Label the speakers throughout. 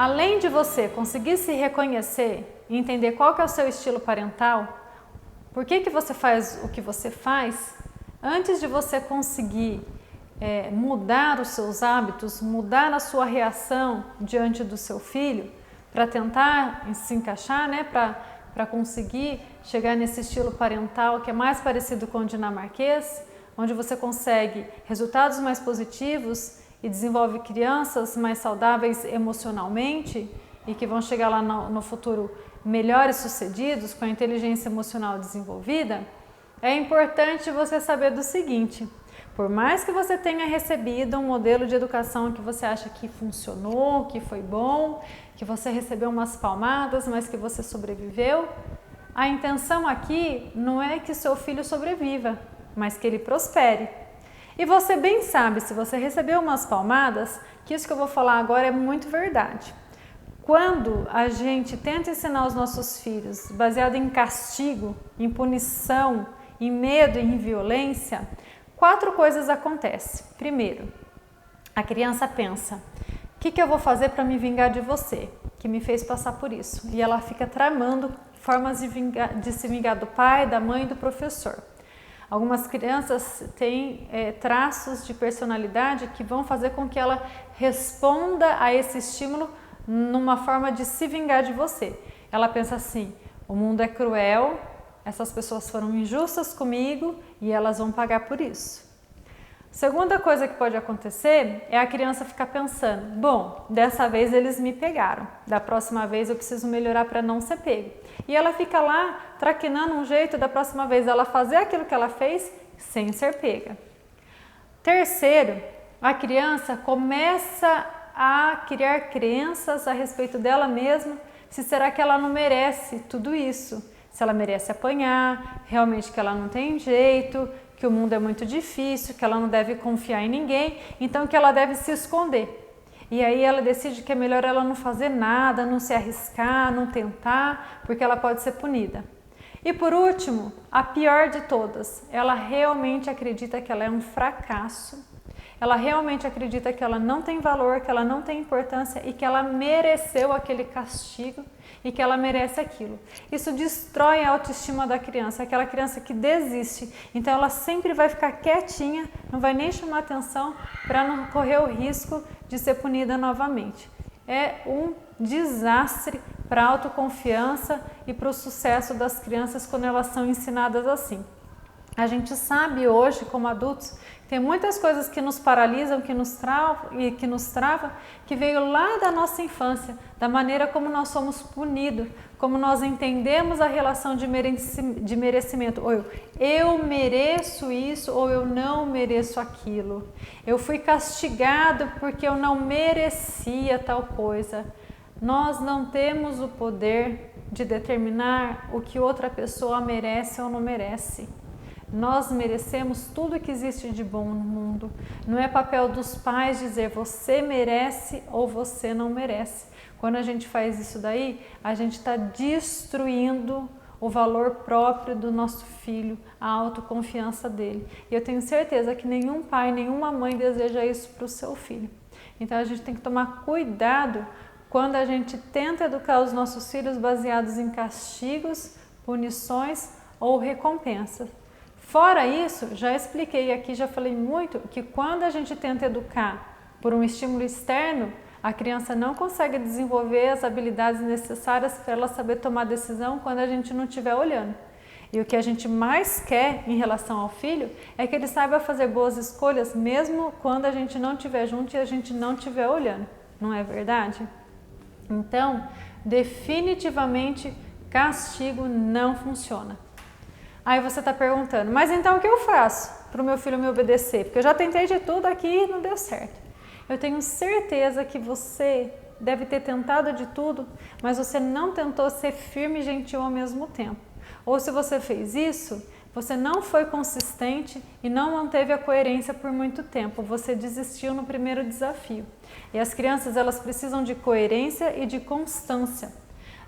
Speaker 1: além de você conseguir se reconhecer e entender qual que é o seu estilo parental, por que você faz o que você faz, antes de você conseguir mudar os seus hábitos, mudar a sua reação diante do seu filho, para tentar se encaixar, né, para conseguir chegar nesse estilo parental que é mais parecido com o dinamarquês, onde você consegue resultados mais positivos e desenvolve crianças mais saudáveis emocionalmente e que vão chegar lá no futuro melhores sucedidos, com a inteligência emocional desenvolvida, é importante você saber do seguinte: por mais que você tenha recebido um modelo de educação que você acha que funcionou, que foi bom, que você recebeu umas palmadas, mas que você sobreviveu, a intenção aqui não é que seu filho sobreviva, mas que ele prospere. E você bem sabe, se você recebeu umas palmadas, que isso que eu vou falar agora é muito verdade. Quando a gente tenta ensinar os nossos filhos baseado em castigo, em punição, em medo e em violência, 4 coisas acontecem. Primeiro, a criança pensa: o que eu vou fazer para me vingar de você, que me fez passar por isso? E ela fica tramando formas de se vingar do pai, da mãe e do professor. Algumas crianças têm traços de personalidade que vão fazer com que ela responda a esse estímulo numa forma de se vingar de você. Ela pensa assim: o mundo é cruel, essas pessoas foram injustas comigo e elas vão pagar por isso. Segunda coisa que pode acontecer é a criança ficar pensando: bom, dessa vez eles me pegaram, da próxima vez eu preciso melhorar para não ser pego. E ela fica lá traquinando um jeito da próxima vez ela fazer aquilo que ela fez sem ser pega. Terceiro, a criança começa a criar crenças a respeito dela mesma, se será que ela não merece tudo isso, se ela merece apanhar, realmente que ela não tem jeito, que o mundo é muito difícil, que ela não deve confiar em ninguém, então que ela deve se esconder. E aí ela decide que é melhor ela não fazer nada, não se arriscar, não tentar, porque ela pode ser punida. E por último, a pior de todas, ela realmente acredita que ela é um fracasso, ela realmente acredita que ela não tem valor, que ela não tem importância e que ela mereceu aquele castigo e que ela merece aquilo. Isso destrói a autoestima da criança, aquela criança que desiste. Então ela sempre vai ficar quietinha, não vai nem chamar atenção para não correr o risco de ser punida novamente. É um desastre para a autoconfiança e para o sucesso das crianças quando elas são ensinadas assim. A gente sabe hoje, como adultos, tem muitas coisas que nos paralisam, que nos travam, que veio lá da nossa infância, da maneira como nós somos punidos, como nós entendemos a relação de merecimento. Ou eu mereço isso ou eu não mereço aquilo. Eu fui castigado porque eu não merecia tal coisa. Nós não temos o poder de determinar o que outra pessoa merece ou não merece. Nós merecemos tudo que existe de bom no mundo. Não é papel dos pais dizer você merece ou você não merece. Quando a gente faz isso daí, a gente está destruindo o valor próprio do nosso filho, a autoconfiança dele. E eu tenho certeza que nenhum pai, nenhuma mãe deseja isso para o seu filho. Então a gente tem que tomar cuidado quando a gente tenta educar os nossos filhos baseados em castigos, punições ou recompensas. Fora isso, já expliquei aqui, já falei muito, que quando a gente tenta educar por um estímulo externo, a criança não consegue desenvolver as habilidades necessárias para ela saber tomar decisão quando a gente não estiver olhando. E o que a gente mais quer em relação ao filho é que ele saiba fazer boas escolhas mesmo quando a gente não estiver junto e a gente não estiver olhando. Não é verdade? Então, definitivamente, castigo não funciona. Aí você está perguntando, mas então o que eu faço para o meu filho me obedecer? Porque eu já tentei de tudo aqui e não deu certo. Eu tenho certeza que você deve ter tentado de tudo, mas você não tentou ser firme e gentil ao mesmo tempo. Ou se você fez isso, você não foi consistente e não manteve a coerência por muito tempo. Você desistiu no primeiro desafio. E as crianças, elas precisam de coerência e de constância.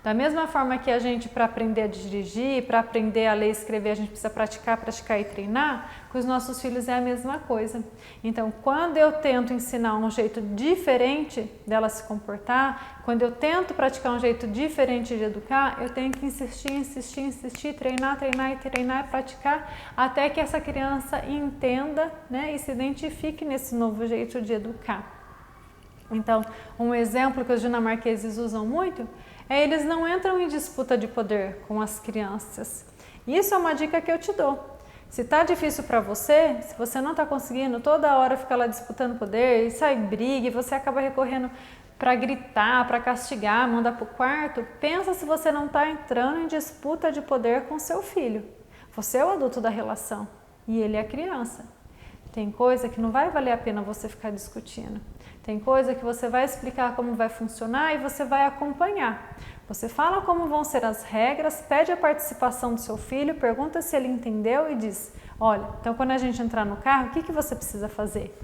Speaker 1: Da mesma forma que a gente, para aprender a dirigir, para aprender a ler e escrever, a gente precisa praticar e treinar, com os nossos filhos é a mesma coisa. Então, quando eu tento ensinar um jeito diferente dela se comportar, quando eu tento praticar um jeito diferente de educar, eu tenho que insistir, treinar e praticar, até que essa criança entenda, né, e se identifique nesse novo jeito de educar. Então, um exemplo que os dinamarqueses usam muito é eles não entram em disputa de poder com as crianças. Isso é uma dica que eu te dou. Se está difícil para você, se você não está conseguindo toda hora ficar lá disputando poder, e sai briga e você acaba recorrendo para gritar, para castigar, mandar para o quarto, pensa se você não está entrando em disputa de poder com seu filho. Você é o adulto da relação e ele é a criança. Tem coisa que não vai valer a pena você ficar discutindo. Tem coisa que você vai explicar como vai funcionar e você vai acompanhar. Você fala como vão ser as regras, pede a participação do seu filho, pergunta se ele entendeu e diz: olha, então quando a gente entrar no carro, o que você precisa fazer?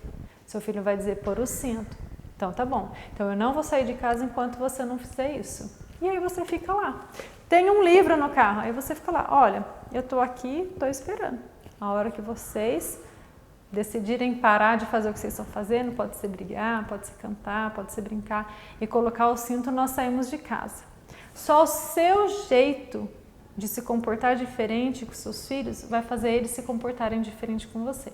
Speaker 1: Seu filho vai dizer: pôr o cinto. Então tá bom, então eu não vou sair de casa enquanto você não fizer isso. E aí você fica lá. Tem um livro no carro, aí você fica lá: olha, eu tô aqui, tô esperando. A hora que vocês decidirem parar de fazer o que vocês estão fazendo, pode ser brigar, pode ser cantar, pode ser brincar, e colocar o cinto, nós saímos de casa. Só o seu jeito de se comportar diferente com seus filhos vai fazer eles se comportarem diferente com você.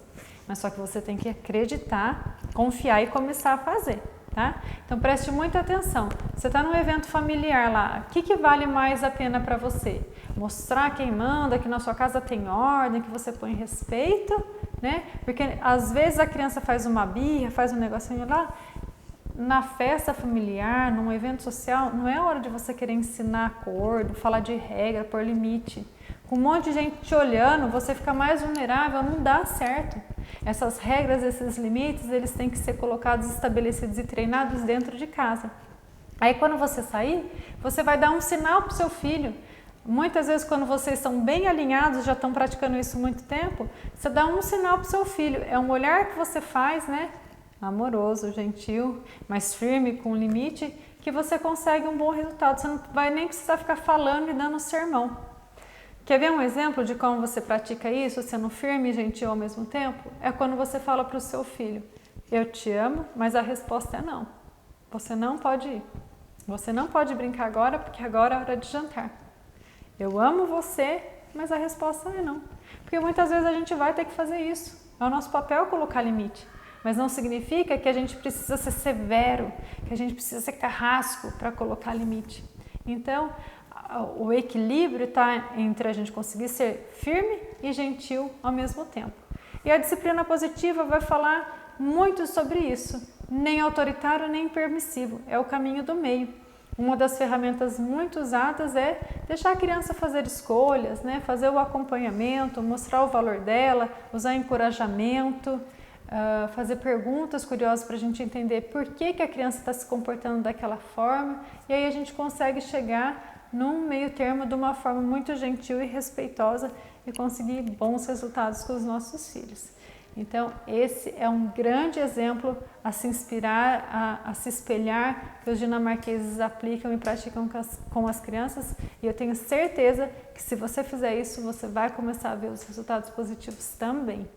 Speaker 1: Mas só que você tem que acreditar, confiar e começar a fazer, tá? Então preste muita atenção. Você está num evento familiar lá, o que vale mais a pena para você? Mostrar quem manda, que na sua casa tem ordem, que você põe respeito, né? Porque às vezes a criança faz uma birra, faz um negocinho lá. Na festa familiar, num evento social, não é hora de você querer ensinar acordo, falar de regra, pôr limite. Com um monte de gente te olhando, você fica mais vulnerável, não dá certo. Essas regras, esses limites, eles têm que ser colocados, estabelecidos e treinados dentro de casa. Aí quando você sair, você vai dar um sinal para o seu filho. Muitas vezes quando vocês estão bem alinhados, já estão praticando isso há muito tempo, você dá um sinal para o seu filho. É um olhar que você faz, né? Amoroso, gentil, mais firme, com limite, que você consegue um bom resultado. Você não vai nem precisar ficar falando e dando sermão. Quer ver um exemplo de como você pratica isso, sendo firme e gentil ao mesmo tempo? É quando você fala para o seu filho: eu te amo, mas a resposta é não. Você não pode ir. Você não pode brincar agora, porque agora é hora de jantar. Eu amo você, mas a resposta é não. Porque muitas vezes a gente vai ter que fazer isso. É o nosso papel colocar limite. Mas não significa que a gente precisa ser severo, que a gente precisa ser carrasco para colocar limite. Então, o equilíbrio está entre a gente conseguir ser firme e gentil ao mesmo tempo. E a disciplina positiva vai falar muito sobre isso. Nem autoritário, nem permissivo. É o caminho do meio. Uma das ferramentas muito usadas é deixar a criança fazer escolhas, né? Fazer o acompanhamento, mostrar o valor dela, usar encorajamento, fazer perguntas curiosas para a gente entender por que a criança está se comportando daquela forma, e aí a gente consegue chegar num meio termo de uma forma muito gentil e respeitosa e conseguir bons resultados com os nossos filhos. Então, esse é um grande exemplo a se inspirar, a se espelhar, que os dinamarqueses aplicam e praticam com as crianças, e eu tenho certeza que se você fizer isso, você vai começar a ver os resultados positivos também.